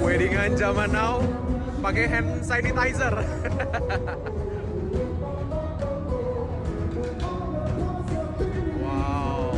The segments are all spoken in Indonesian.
Weddingan zaman now pakai hand sanitizer. Wow.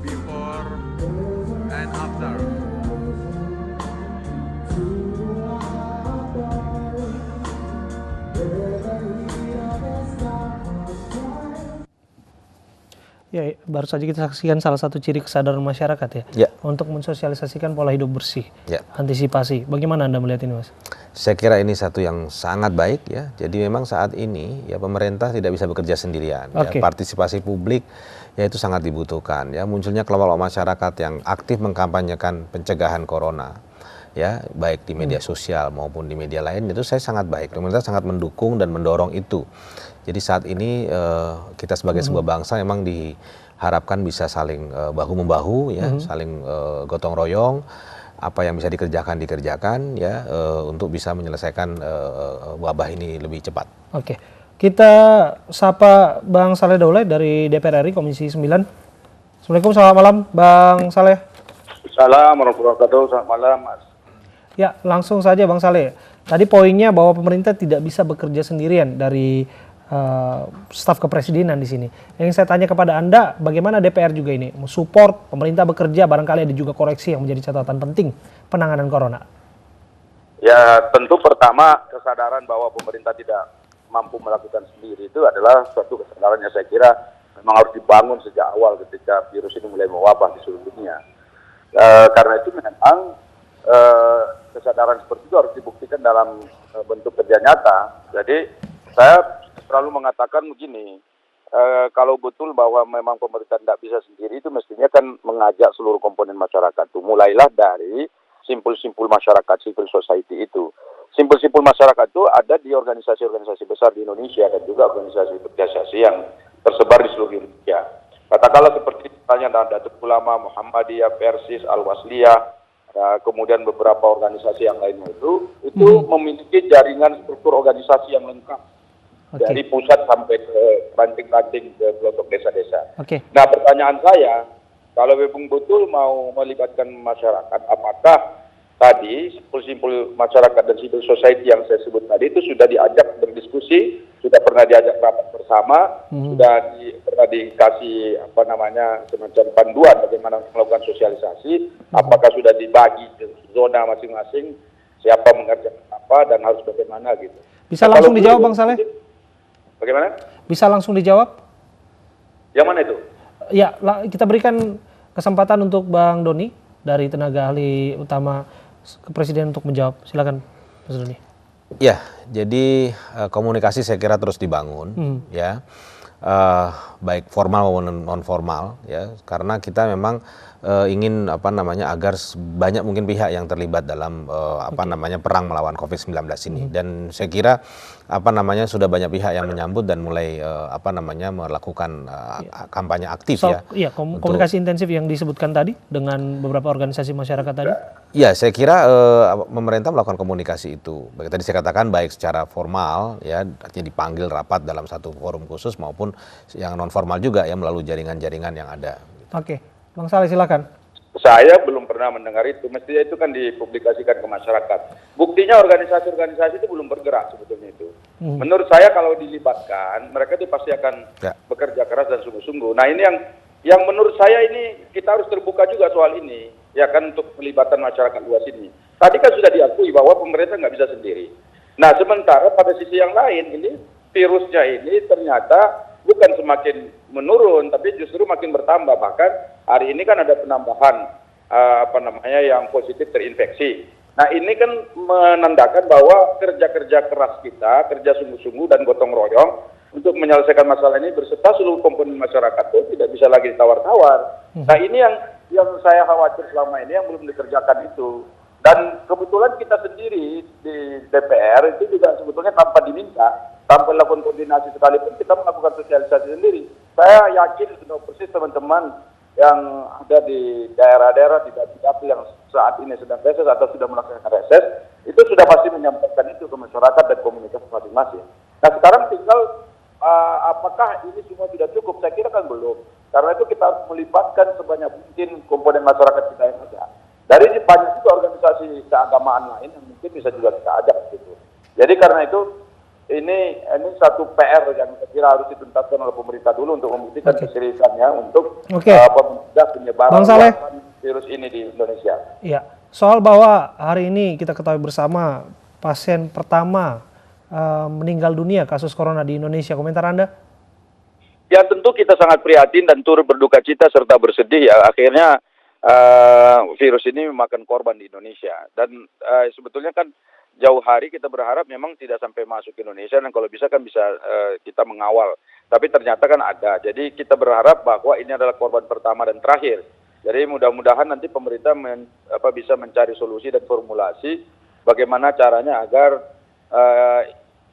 Before and after. Ya, baru saja kita saksikan salah satu ciri kesadaran masyarakat ya, untuk mensosialisasikan pola hidup bersih, antisipasi. Bagaimana Anda melihat ini, Mas? Saya kira ini satu yang sangat baik ya. Jadi memang saat ini ya pemerintah tidak bisa bekerja sendirian. Ya, partisipasi publik ya itu sangat dibutuhkan. Ya, munculnya kelompok masyarakat yang aktif mengkampanyekan pencegahan corona. Ya, baik di media sosial maupun di media lain, itu saya sangat baik. Pemerintah sangat mendukung dan mendorong itu. Jadi saat ini kita sebagai sebuah bangsa memang diharapkan bisa saling bahu-membahu ya, saling gotong royong, apa yang bisa dikerjakan ya, untuk bisa menyelesaikan wabah ini lebih cepat. Oke. Kita sapa Bang Saleh Daulay dari DPR RI Komisi 9. Assalamualaikum, selamat malam Bang Saleh. Assalamualaikum warahmatullahi wabarakatuh, selamat malam Mas. Ya, langsung saja Bang Saleh. Tadi poinnya bahwa pemerintah tidak bisa bekerja sendirian dari staf kepresidenan di sini. Yang saya tanya kepada Anda, bagaimana DPR juga ini support pemerintah bekerja, barangkali ada juga koreksi yang menjadi catatan penting penanganan corona? Ya, tentu pertama kesadaran bahwa pemerintah tidak mampu melakukan sendiri itu adalah suatu kesadaran yang saya kira memang harus dibangun sejak awal ketika virus ini mulai mewabah di seluruh dunia. Karena itu memang kesadaran seperti itu harus dibuktikan dalam bentuk kerja nyata. Jadi saya selalu mengatakan begini, kalau betul bahwa memang pemerintah tidak bisa sendiri, itu mestinya kan mengajak seluruh komponen masyarakat itu. Mulailah dari simpul-simpul masyarakat, civil society itu. Simpul-simpul masyarakat itu ada di organisasi-organisasi besar di Indonesia dan juga organisasi-organisasi yang tersebar di seluruh Indonesia. Katakanlah seperti misalnya Nahdlatul Ulama, Muhammadiyah, Persis, Al-Wasliyah, kemudian beberapa organisasi yang lainnya itu memiliki jaringan struktur organisasi yang lengkap. Dari pusat sampai ke ranting-ranting ke pelosok desa-desa. Nah, pertanyaan saya, kalau memang betul mau melibatkan masyarakat, apakah tadi simpul-simpul masyarakat dan civil society yang saya sebut tadi itu sudah diajak berdiskusi, sudah pernah diajak rapat bersama, sudah pernah dikasih semacam panduan bagaimana melakukan sosialisasi, apakah sudah dibagi zona masing-masing, siapa mengerjakan apa dan harus bagaimana gitu. Bisa langsung dijawab Bang Saleh? Bagaimana? Bisa langsung dijawab? Yang mana itu? Ya, kita berikan kesempatan untuk Bang Doni dari tenaga ahli utama Kepresiden untuk menjawab. Silakan, Mas Doni. Ya, jadi komunikasi saya kira terus dibangun, ya, baik formal maupun non formal, ya, karena kita memang ingin agar banyak mungkin pihak yang terlibat dalam perang melawan COVID-19 ini. Dan saya kira sudah banyak pihak yang menyambut dan mulai melakukan kampanye aktif ya. Iya, komunikasi intensif yang disebutkan tadi dengan beberapa organisasi masyarakat tadi. Ya, saya kira pemerintah melakukan komunikasi itu. Tadi saya katakan baik secara formal ya, artinya dipanggil rapat dalam satu forum khusus maupun yang non formal juga ya melalui jaringan-jaringan yang ada. Oke. Bang Saleh silakan. Saya belum pernah mendengar itu, mestinya itu kan dipublikasikan ke masyarakat. Buktinya organisasi-organisasi itu belum bergerak sebetulnya itu. Menurut saya kalau dilibatkan, mereka itu pasti akan bekerja keras dan sungguh-sungguh. Nah ini yang menurut saya ini kita harus terbuka juga soal ini, ya kan, untuk pelibatan masyarakat luas ini. Tadi kan sudah diakui bahwa pemerintah nggak bisa sendiri. Nah sementara pada sisi yang lain ini virusnya ini ternyata bukan semakin menurun, tapi justru makin bertambah. Bahkan hari ini kan ada penambahan yang positif terinfeksi. Nah ini kan menandakan bahwa kerja-kerja keras kita, kerja sungguh-sungguh dan gotong royong untuk menyelesaikan masalah ini berserta seluruh komponen masyarakat itu tidak bisa lagi ditawar-tawar. Nah ini yang saya khawatir selama ini yang belum dikerjakan itu. Dan kebetulan kebetulan kita sendiri di DPR itu juga sebetulnya tanpa diminta, tanpa melakukan koordinasi sekalipun kita melakukan sosialisasi sendiri. Saya yakin sudah persis teman-teman yang ada di daerah-daerah, di dapil yang saat ini sedang reses atau sudah melaksanakan reses, itu sudah pasti menyampaikan itu ke masyarakat dan komunitas masing-masing. Nah sekarang tinggal apakah ini semua sudah cukup? Saya kira kan belum. Karena itu kita harus melibatkan sebanyak mungkin komponen masyarakat kita yang ada. Dari banyak juga organisasi keagamaan lain yang mungkin bisa juga kita ajak gitu. Jadi karena itu ini satu PR yang saya kira harus dituntaskan oleh pemerintah dulu untuk membuktikan keseriusannya untuk mencegah penyebaran virus ini di Indonesia. Iya, soal bahwa hari ini kita ketahui bersama pasien pertama meninggal dunia kasus corona di Indonesia. Komentar Anda? Ya tentu kita sangat prihatin dan turut berduka cita serta bersedih ya. Akhirnya virus ini memakan korban di Indonesia. Dan sebetulnya kan jauh hari kita berharap memang tidak sampai masuk ke Indonesia dan kalau bisa kan bisa kita mengawal. Tapi ternyata kan ada. Jadi kita berharap bahwa ini adalah korban pertama dan terakhir. Jadi mudah-mudahan nanti pemerintah bisa mencari solusi dan formulasi bagaimana caranya agar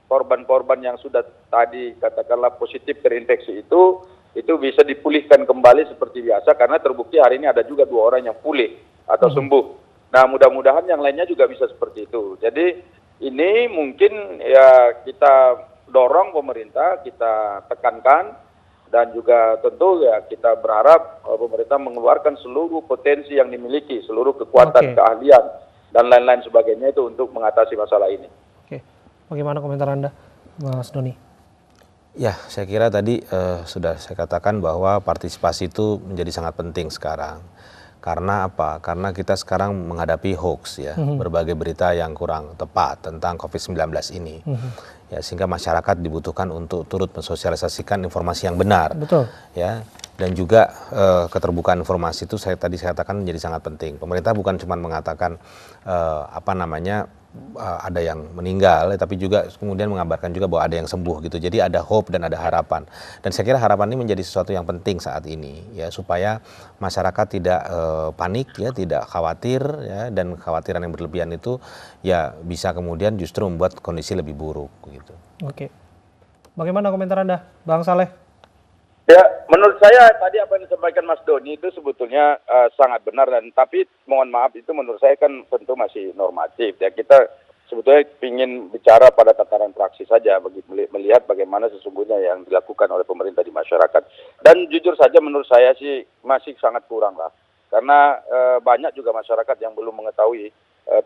korban-korban yang sudah tadi katakanlah positif terinfeksi itu bisa dipulihkan kembali seperti biasa karena terbukti hari ini ada juga 2 orang yang pulih atau sembuh. Nah mudah-mudahan yang lainnya juga bisa seperti itu. Jadi ini mungkin ya kita dorong pemerintah, kita tekankan dan juga tentu ya kita berharap pemerintah mengeluarkan seluruh potensi yang dimiliki, seluruh kekuatan, keahlian dan lain-lain sebagainya itu untuk mengatasi masalah ini. Bagaimana komentar Anda, Mas Doni? Ya, saya kira tadi sudah saya katakan bahwa partisipasi itu menjadi sangat penting sekarang. Karena apa? Karena kita sekarang menghadapi hoax ya, berbagai berita yang kurang tepat tentang COVID-19 ini. Ya, sehingga masyarakat dibutuhkan untuk turut mensosialisasikan informasi yang benar. Betul. Ya, dan juga keterbukaan informasi itu saya katakan menjadi sangat penting. Pemerintah bukan cuma mengatakan ada yang meninggal, tapi juga kemudian mengabarkan juga bahwa ada yang sembuh gitu. Jadi ada hope dan ada harapan. Dan saya kira harapan ini menjadi sesuatu yang penting saat ini, ya supaya masyarakat tidak panik, ya tidak khawatir, ya dan kekhawatiran yang berlebihan itu ya bisa kemudian justru membuat kondisi lebih buruk gitu. Oke. Bagaimana komentar Anda, Bang Saleh? Ya, menurut saya tadi apa yang disampaikan Mas Doni itu sebetulnya sangat benar tapi mohon maaf itu menurut saya kan tentu masih normatif ya. Kita sebetulnya ingin bicara pada tataran praksi saja melihat bagaimana sesungguhnya yang dilakukan oleh pemerintah di masyarakat. Dan jujur saja menurut saya sih masih sangat kurang lah. Karena banyak juga masyarakat yang belum mengetahui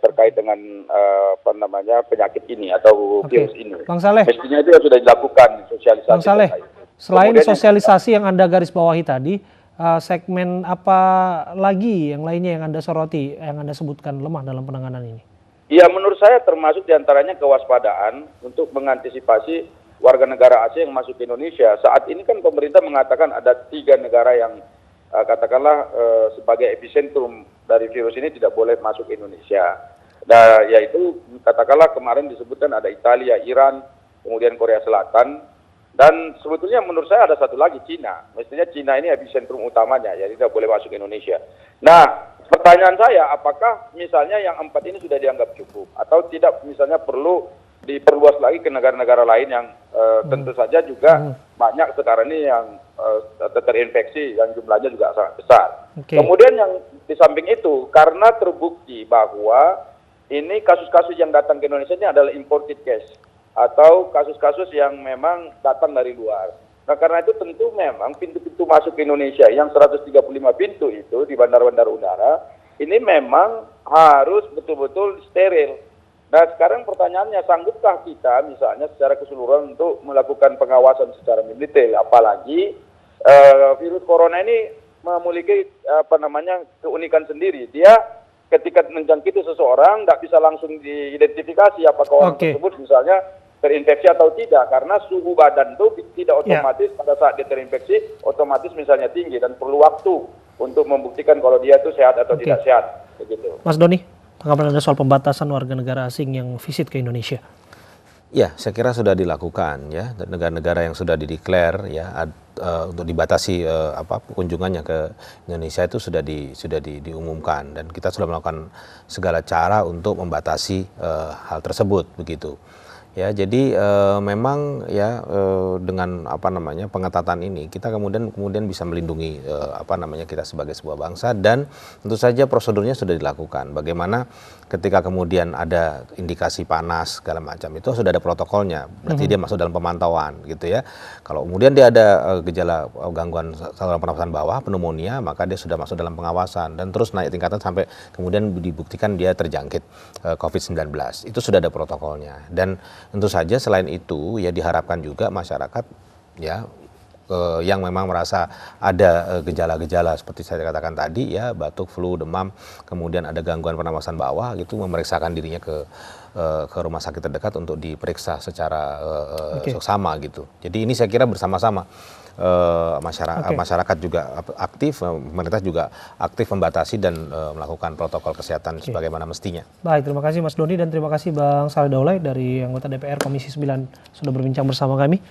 terkait dengan penyakit ini atau virus ini. Bang Saleh. Mestinya itu sudah dilakukan sosialisasi. Bang Saleh. Selain sosialisasi yang Anda garis bawahi tadi, segmen apa lagi yang lainnya yang Anda soroti, yang Anda sebutkan lemah dalam penanganan ini? Ya menurut saya termasuk diantaranya kewaspadaan untuk mengantisipasi warga negara asing yang masuk ke Indonesia. Saat ini kan pemerintah mengatakan ada 3 negara yang katakanlah sebagai epicentrum dari virus ini tidak boleh masuk ke Indonesia. Nah, yaitu katakanlah kemarin disebutkan ada Italia, Iran, kemudian Korea Selatan. Dan sebetulnya menurut saya ada satu lagi, Cina. Mestinya Cina ini epicentrum utamanya, jadi tidak boleh masuk ke Indonesia. Nah, pertanyaan saya, apakah misalnya yang 4 ini sudah dianggap cukup? Atau tidak misalnya perlu diperluas lagi ke negara-negara lain yang tentu saja juga banyak sekarang ini yang terinfeksi, yang jumlahnya juga sangat besar. Kemudian yang di samping itu, karena terbukti bahwa ini kasus-kasus yang datang ke Indonesia ini adalah imported case. Atau kasus-kasus yang memang datang dari luar. Nah karena itu tentu memang pintu-pintu masuk ke Indonesia yang 135 pintu itu di bandar-bandar udara, ini memang harus betul-betul steril. Nah sekarang pertanyaannya, sanggupkah kita misalnya secara keseluruhan untuk melakukan pengawasan secara mendetail, apalagi virus corona ini memiliki keunikan sendiri. Dia ketika menjangkiti seseorang tidak bisa langsung diidentifikasi apakah orang tersebut misalnya terinfeksi atau tidak, karena suhu badan itu tidak otomatis pada saat dia terinfeksi otomatis misalnya tinggi dan perlu waktu untuk membuktikan kalau dia itu sehat atau tidak sehat. Begitu. Mas Doni, tanggapan Anda soal pembatasan warga negara asing yang visit ke Indonesia? Ya, saya kira sudah dilakukan ya. Negara-negara yang sudah dideklar ya untuk dibatasi kunjungannya ke Indonesia itu sudah diumumkan, dan kita sudah melakukan segala cara untuk membatasi hal tersebut begitu. Ya, jadi memang ya dengan pengetatan ini kita kemudian bisa melindungi kita sebagai sebuah bangsa, dan tentu saja prosedurnya sudah dilakukan. Bagaimana ketika kemudian ada indikasi panas segala macam, itu sudah ada protokolnya, berarti dia masuk dalam pemantauan gitu ya. Kalau kemudian dia ada gejala gangguan saluran pernapasan bawah, pneumonia, maka dia sudah masuk dalam pengawasan dan terus naik tingkatan sampai kemudian dibuktikan dia terjangkit COVID-19. Itu sudah ada protokolnya, dan tentu saja selain itu ya diharapkan juga masyarakat ya yang memang merasa ada gejala-gejala seperti saya katakan tadi ya, batuk, flu, demam, kemudian ada gangguan pernapasan bawah gitu, memeriksakan dirinya ke rumah sakit terdekat untuk diperiksa secara seksama gitu. Jadi ini saya kira bersama-sama masyarakat juga aktif, pemerintah juga aktif membatasi dan melakukan protokol kesehatan sebagaimana mestinya. Baik, terima kasih Mas Doni dan terima kasih Bang Saleh Daulay dari anggota DPR Komisi 9 sudah berbincang bersama kami.